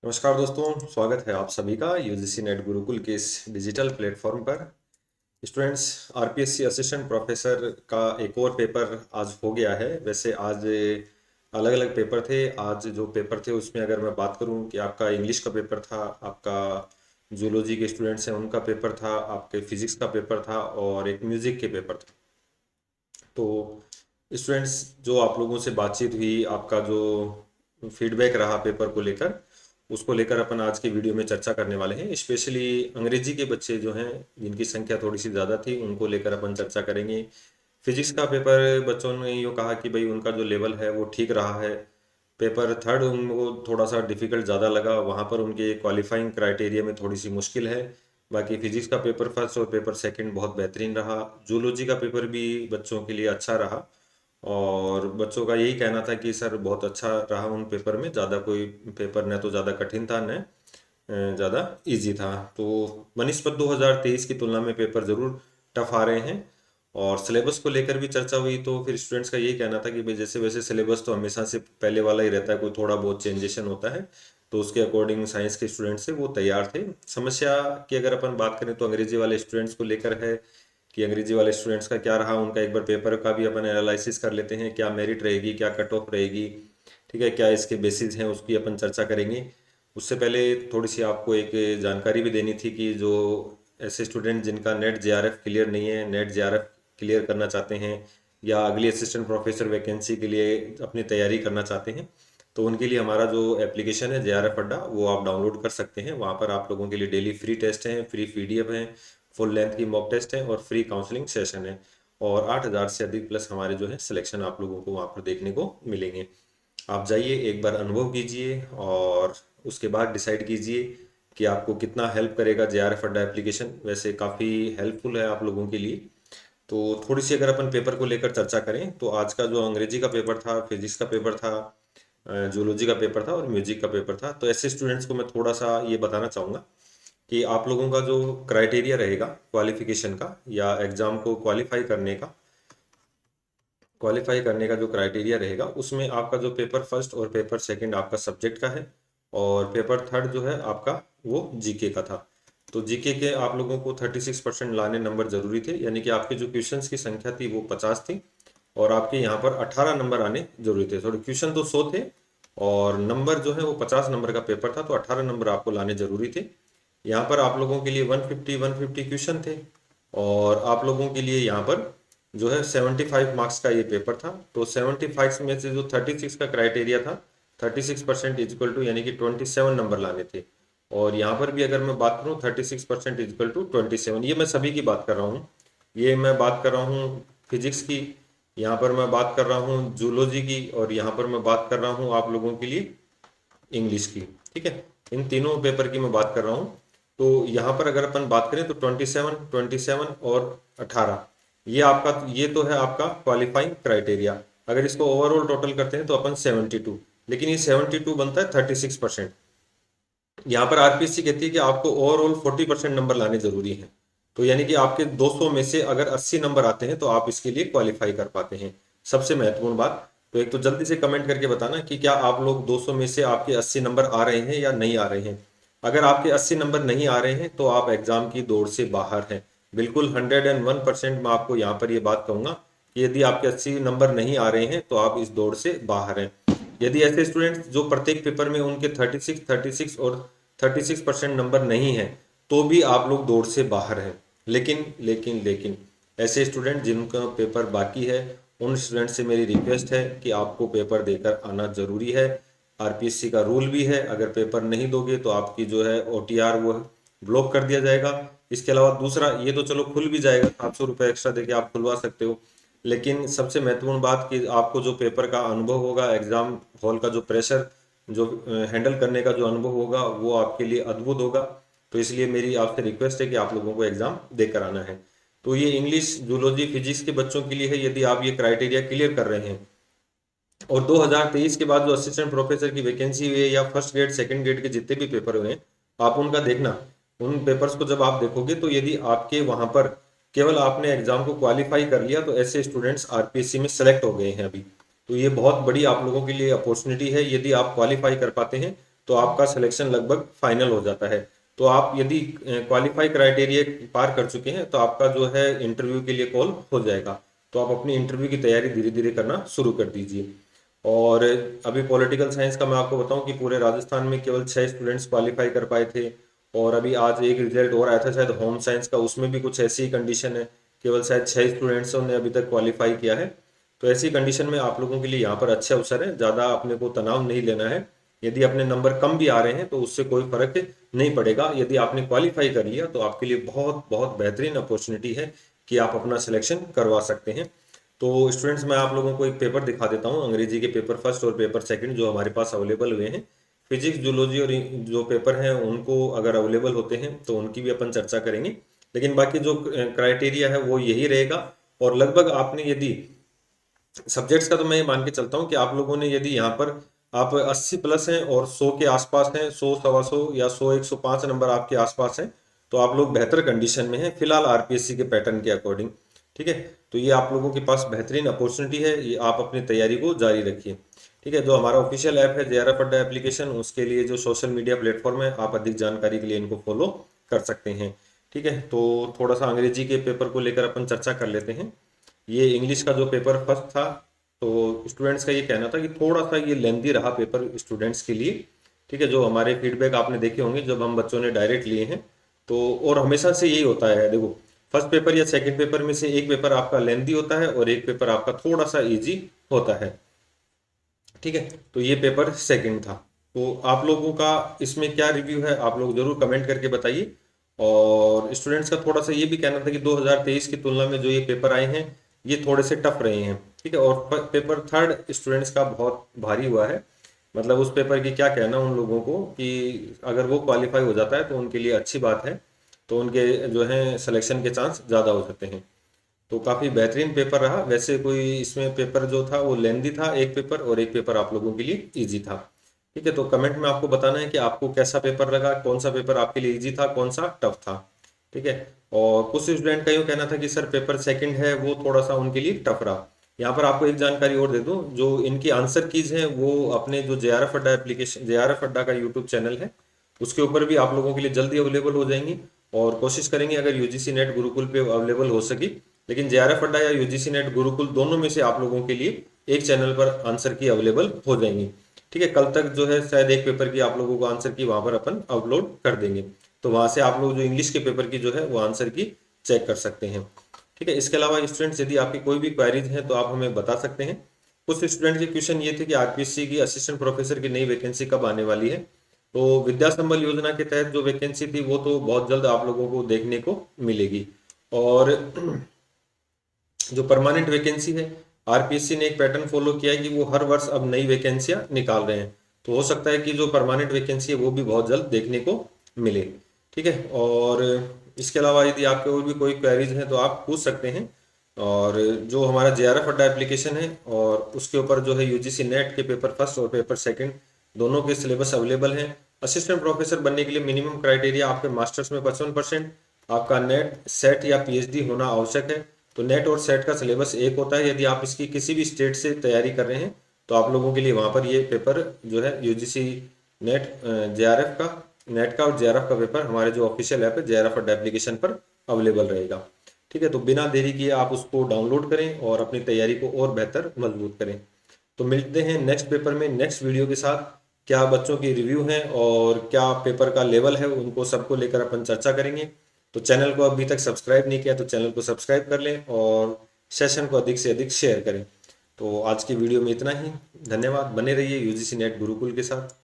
नमस्कार दोस्तों, स्वागत है आप सभी का यूजीसी नेट गुरुकुल के इस डिजिटल प्लेटफॉर्म पर। स्टूडेंट्स, आरपीएससी असिस्टेंट प्रोफेसर का एक और पेपर आज हो गया है। वैसे आज अलग अलग पेपर थे। आज जो पेपर थे उसमें अगर मैं बात करूं कि आपका इंग्लिश का पेपर था, आपका जूलॉजी के स्टूडेंट्स हैं उनका पेपर था, आपके फिजिक्स का पेपर था और एक म्यूजिक के पेपर था। तो स्टूडेंट्स, जो आप लोगों से बातचीत हुई, आपका जो फीडबैक रहा पेपर को लेकर, उसको लेकर अपन आज की वीडियो में चर्चा करने वाले हैं। स्पेशली अंग्रेजी के बच्चे जो हैं, जिनकी संख्या थोड़ी सी ज़्यादा थी, उनको लेकर अपन चर्चा करेंगे। फिजिक्स का पेपर बच्चों ने यूँ कहा कि भाई उनका जो लेवल है वो ठीक रहा है। पेपर थर्ड उनको थोड़ा सा डिफिकल्ट ज़्यादा लगा, वहाँ पर उनके क्वालिफाइंग क्राइटेरिया में थोड़ी सी मुश्किल है। बाकी फिजिक्स का पेपर फर्स्ट और पेपर सेकंड बहुत बेहतरीन रहा। जूलॉजी का पेपर भी बच्चों के लिए अच्छा रहा और बच्चों का यही कहना था कि सर बहुत अच्छा रहा उन पेपर में। ज़्यादा कोई पेपर न तो ज़्यादा कठिन था न ज़्यादा इजी था। तो बनस्पत 2023 की तुलना में पेपर ज़रूर टफ आ रहे हैं। और सिलेबस को लेकर भी चर्चा हुई, तो फिर स्टूडेंट्स का यही कहना था कि भाई जैसे वैसे सिलेबस तो हमेशा से पहले वाला ही रहता है, कोई थोड़ा बहुत चेंजेशन होता है, तो उसके अकॉर्डिंग साइंस के स्टूडेंट्स से वो तैयार थे। समस्या की अगर अपन बात करें तो अंग्रेजी वाले स्टूडेंट्स को लेकर है कि अंग्रेजी वाले स्टूडेंट्स का क्या रहा उनका। एक बार पेपर का भी अपन एनालिसिस कर लेते हैं, क्या मेरिट रहेगी, क्या कट ऑफ रहेगी, ठीक है, क्या इसके बेसिस हैं, उसकी अपन चर्चा करेंगे। उससे पहले थोड़ी सी आपको एक जानकारी भी देनी थी कि जो ऐसे स्टूडेंट जिनका नेट जेआरएफ क्लियर नहीं है, नेट जेआरएफ क्लियर करना चाहते हैं या अगली असिस्टेंट प्रोफेसर वैकेंसी के लिए अपनी तैयारी करना चाहते हैं, तो उनके लिए हमारा जो एप्लीकेशन है जेआरएफ अड्डा, वो आप डाउनलोड कर सकते हैं। वहाँ पर आप लोगों के लिए डेली फ्री टेस्ट हैं, फ्री पीडीएफ हैं, फुल लेंथ की मॉक टेस्ट है और फ्री काउंसलिंग सेशन है। और 8,000 से अधिक प्लस हमारे जो है सिलेक्शन आप लोगों को वहाँ पर देखने को मिलेंगे। आप जाइए, एक बार अनुभव कीजिए और उसके बाद डिसाइड कीजिए कि आपको कितना हेल्प करेगा जेआरएफ अड्डा एप्लीकेशन। वैसे काफ़ी हेल्पफुल है आप लोगों के लिए। तो थोड़ी सी अगर अपन पेपर को लेकर चर्चा करें तो आज का जो अंग्रेजी का पेपर था, फिजिक्स का पेपर था, जूलॉजी का पेपर था और म्यूजिक का पेपर था, तो ऐसे स्टूडेंट्स को मैं थोड़ा सा ये बताना चाहूँगा कि आप लोगों का जो क्राइटेरिया रहेगा क्वालिफिकेशन का या एग्ज़ाम को क्वालिफाई करने का जो क्राइटेरिया रहेगा, उसमें आपका जो पेपर फर्स्ट और पेपर सेकंड आपका सब्जेक्ट का है और पेपर थर्ड जो है आपका वो जीके का था। तो जीके के आप लोगों को 36% लाने नंबर जरूरी थे, यानी कि आपके जो क्वेश्चंस की संख्या थी वो 50 थी और आपके यहाँ पर 18 नंबर आने जरूरी थे। सॉरी, क्वेश्चन तो 100 थे और नंबर जो है वो 50 नंबर का पेपर था, तो 18 नंबर आपको लाने जरूरी थे। यहाँ पर आप लोगों के लिए 150 क्वेश्चन थे और आप लोगों के लिए यहाँ पर जो है 75 मार्क्स का ये पेपर था। तो 75 में से जो 36 का क्राइटेरिया था, 36% इजक्वल टू यानी कि 27 नंबर लाने थे। और यहाँ पर भी अगर मैं बात करूँ 36% इजक्वल टू 27, ये मैं सभी की बात कर रहा हूँ। ये मैं बात कर रहा हूँ फिजिक्स की, यहाँ पर मैं बात कर रहा हूँ जूलॉजी की और यहाँ पर मैं बात कर रहा हूँ आप लोगों के लिए इंग्लिश की। ठीक है, इन तीनों पेपर की मैं बात कर रहा हूँ। तो यहाँ पर अगर अपन बात करें तो 27 और 18, ये तो है आपका क्वालिफाइंग क्राइटेरिया। अगर इसको ओवरऑल टोटल करते हैं तो अपन 72, लेकिन ये 72 बनता है 36%। यहाँ पर आरपीएससी कहती है कि आपको ओवरऑल 40% नंबर लाने जरूरी हैं। तो यानी कि आपके 200 में से अगर 80 नंबर आते हैं तो आप इसके लिए क्वालिफाई कर पाते हैं। सबसे महत्वपूर्ण बात, तो एक तो जल्दी से कमेंट करके बताना कि क्या आप लोग 200 में से आपके 80 नंबर आ रहे हैं या नहीं आ रहे हैं। अगर आपके 80 नंबर नहीं आ रहे हैं तो आप एग्जाम की दौड़ से बाहर हैं। बिल्कुल 101% मैं आपको यहाँ पर ये बात कहूंगा कि यदि आपके 80 नंबर नहीं आ रहे हैं तो आप इस दौड़ से बाहर हैं। यदि ऐसे स्टूडेंट्स जो प्रत्येक पेपर में उनके 36 और 36% नंबर नहीं है, तो भी आप लोग दौड़ से बाहर हैं। लेकिन लेकिन लेकिन ऐसे स्टूडेंट जिनका पेपर बाकी है, उन स्टूडेंट से मेरी रिक्वेस्ट है कि आपको पेपर देकर आना जरूरी है। आरपीएससी का रूल भी है, अगर पेपर नहीं दोगे तो आपकी जो है ओटीआर वो ब्लॉक कर दिया जाएगा। इसके अलावा दूसरा, ये तो चलो खुल भी जाएगा, 700 रुपये एक्स्ट्रा देके आप खुलवा सकते हो, लेकिन सबसे महत्वपूर्ण बात कि आपको जो पेपर का अनुभव होगा, एग्जाम हॉल का जो प्रेशर जो हैंडल करने का जो अनुभव होगा, वो आपके लिए अद्भुत होगा। तो इसलिए मेरी आपसे रिक्वेस्ट है कि आप लोगों को एग्जाम देकर आना है। तो ये इंग्लिश, जूलॉजी, फिजिक्स के बच्चों के लिए है, यदि आप ये क्राइटेरिया क्लियर कर रहे हैं। और 2023 के बाद जो असिस्टेंट प्रोफेसर की वैकेंसी हुई है या फर्स्ट ग्रेड सेकंड ग्रेड के जितने भी पेपर हुए हैं, आप उनका देखना। उन पेपर्स को जब आप देखोगे तो यदि आपके वहां पर केवल आपने एग्जाम को क्वालिफाई कर लिया, तो ऐसे स्टूडेंट्स आरपीएससी में सेलेक्ट हो गए हैं अभी। तो ये बहुत बड़ी आप लोगों के लिए अपॉर्चुनिटी है। यदि आप क्वालिफाई कर पाते हैं तो आपका सिलेक्शन लगभग फाइनल हो जाता है। तो आप यदि क्वालिफाई क्राइटेरिया पार कर चुके हैं तो आपका जो है इंटरव्यू के लिए कॉल हो जाएगा। तो आप अपनी इंटरव्यू की तैयारी धीरे धीरे करना शुरू कर दीजिए। और अभी पॉलिटिकल साइंस का मैं आपको बताऊं कि पूरे राजस्थान में केवल 6 स्टूडेंट्स क्वालिफाई कर पाए थे। और अभी आज एक रिजल्ट और आया था शायद होम साइंस का, उसमें भी कुछ ऐसी ही कंडीशन है, केवल शायद 6 स्टूडेंट्सों ने अभी तक क्वालिफाई किया है। तो ऐसी कंडीशन में आप लोगों के लिए यहाँ पर अच्छे अवसर है, ज़्यादा अपने को तनाव नहीं लेना है। यदि अपने नंबर कम भी आ रहे हैं तो उससे कोई फर्क नहीं पड़ेगा। यदि आपने क्वालिफाई कर लिया तो आपके लिए बहुत बहुत बेहतरीन अपॉर्चुनिटी है कि आप अपना सिलेक्शन करवा सकते हैं। तो स्टूडेंट्स, मैं आप लोगों को एक पेपर दिखा देता हूँ, अंग्रेजी के पेपर फर्स्ट और पेपर सेकंड जो हमारे पास अवेलेबल हुए हैं। फिजिक्स, जूलॉजी और जो पेपर हैं उनको अगर अवेलेबल होते हैं तो उनकी भी अपन चर्चा करेंगे। लेकिन बाकी जो क्राइटेरिया है वो यही रहेगा। और लगभग आपने यदि सब्जेक्ट्स का, तो मैं ये मान के चलता हूँ कि आप लोगों ने यदि यहाँ पर आप 80 प्लस हैं और 100 के आसपास हैं, 100 सवा 100 या 100 105 नंबर आपके आसपास हैं, तो आप लोग बेहतर कंडीशन में हैं फिलहाल आरपीएससी के पैटर्न के अकॉर्डिंग। ठीक है, तो ये आप लोगों के पास बेहतरीन अपॉर्चुनिटी है, ये आप अपनी तैयारी को जारी रखिए। ठीक है, जो हमारा ऑफिशियल ऐप है जेआरएफ अड्डा एप्लीकेशन, उसके लिए जो सोशल मीडिया प्लेटफॉर्म है, आप अधिक जानकारी के लिए इनको फॉलो कर सकते हैं। ठीक है, तो थोड़ा सा अंग्रेजी के पेपर को लेकर अपन चर्चा कर लेते हैं। ये इंग्लिश का जो पेपर फर्स्ट था, तो स्टूडेंट्स का ये कहना था कि थोड़ा सा ये लेंदी रहा पेपर स्टूडेंट्स के लिए। ठीक है, जो हमारे फीडबैक आपने देखे होंगे जब हम बच्चों ने डायरेक्ट लिए हैं, तो और हमेशा से यही होता है, देखो फर्स्ट पेपर या सेकंड पेपर में से एक पेपर आपका लेंदी होता है और एक पेपर आपका थोड़ा सा इजी होता है। ठीक है, तो ये पेपर सेकंड था। तो आप लोगों का इसमें क्या रिव्यू है, आप लोग जरूर कमेंट करके बताइए। और स्टूडेंट्स का थोड़ा सा ये भी कहना था कि 2023 की तुलना में जो ये पेपर आए हैं ये थोड़े से टफ रहे हैं। ठीक है, और पेपर थर्ड स्टूडेंट्स का बहुत भारी हुआ है। मतलब उस पेपर की क्या कहना उन लोगों को कि अगर वो क्वालिफाई हो जाता है तो उनके लिए अच्छी बात है, तो उनके जो है सिलेक्शन के चांस ज़्यादा हो सकते हैं। तो काफ़ी बेहतरीन पेपर रहा। वैसे कोई इसमें पेपर जो था वो लेंदी था एक पेपर, और एक पेपर आप लोगों के लिए इजी था। ठीक है, तो कमेंट में आपको बताना है कि आपको कैसा पेपर लगा, कौन सा पेपर आपके लिए इजी था, कौन सा टफ था। ठीक है, और कुछ स्टूडेंट का यूँ कहना था कि सर पेपर सेकंड है वो थोड़ा सा उनके लिए टफ रहा। यहाँ पर आपको एक जानकारी और दे दूँ, जो इनकी आंसर कीज हैं वो अपने जो जेआरएफ अड्डा एप्लीकेशन, जेआरएफ अड्डा का यूट्यूब चैनल है, उसके ऊपर भी आप लोगों के लिए जल्दी अवेलेबल हो जाएंगी। और कोशिश करेंगे अगर यूजीसी नेट गुरुकुल पे अवेलेबल हो सकी, लेकिन जेआरएफ अड्डा या यूजीसी नेट गुरुकुल दोनों में से आप लोगों के लिए एक चैनल पर आंसर की अवेलेबल हो जाएंगी। ठीक है, कल तक जो है शायद एक पेपर की आप लोगों को आंसर की वहां पर अपन अपलोड कर देंगे। तो वहां से आप लोग जो इंग्लिश के पेपर की जो है वो आंसर की चेक कर सकते हैं। ठीक है, इसके अलावा स्टूडेंट्स यदि आपकी कोई भी क्वेरीज हैं तो आप हमें बता सकते हैं। कुछ स्टूडेंट के क्वेश्चन ये थे कि आरपीएससी की असिस्टेंट प्रोफेसर की नई वैकेंसी कब आने वाली है। तो विद्या संबल योजना के तहत जो वैकेंसी थी वो तो बहुत जल्द आप लोगों को देखने को मिलेगी। और जो परमानेंट वैकेंसी है, आरपीएससी ने एक पैटर्न फॉलो किया है कि वो हर वर्ष अब नई वैकेंसियां निकाल रहे हैं। तो हो सकता है कि जो परमानेंट वैकेंसी है वो भी बहुत जल्द देखने को मिले। ठीक है, और इसके अलावा यदि आपके और भी कोई क्वेरीज हैं तो आप पूछ सकते हैं। और जो हमारा जेआरएफ अड्डा एप्लीकेशन है और उसके ऊपर जो है यूजीसी नेट के पेपर फर्स्ट और पेपर सेकंड दोनों के सिलेबस अवेलेबल हैं। असिस्टेंट प्रोफेसर बनने के लिए मिनिमम क्राइटेरिया आपके मास्टर्स में 55%, आपका नेट सेट या पीएचडी होना आवश्यक है। तो नेट और सेट का सिलेबस एक होता है। यदि आप इसकी किसी भी स्टेट से तैयारी कर रहे हैं तो आप लोगों के लिए वहाँ पर ये पेपर जो है यूजीसी नेट, जेआरएफ का, नेट का और जेआरएफ का पेपर हमारे जो ऑफिशियल ऐप है जेआरएफ अड्डा एप्लीकेशन पर अवेलेबल रहेगा। ठीक है, तो बिना देरी किए आप उसको डाउनलोड करें और अपनी तैयारी को और बेहतर मजबूत करें। तो मिलते हैं नेक्स्ट पेपर में नेक्स्ट वीडियो के साथ। क्या बच्चों की रिव्यू है और क्या पेपर का लेवल है उनको सबको लेकर अपन चर्चा करेंगे। तो चैनल को अभी तक सब्सक्राइब नहीं किया तो चैनल को सब्सक्राइब कर लें और सेशन को अधिक से अधिक शेयर करें। तो आज की वीडियो में इतना ही। धन्यवाद, बने रहिए यूजीसी नेट गुरुकुल के साथ।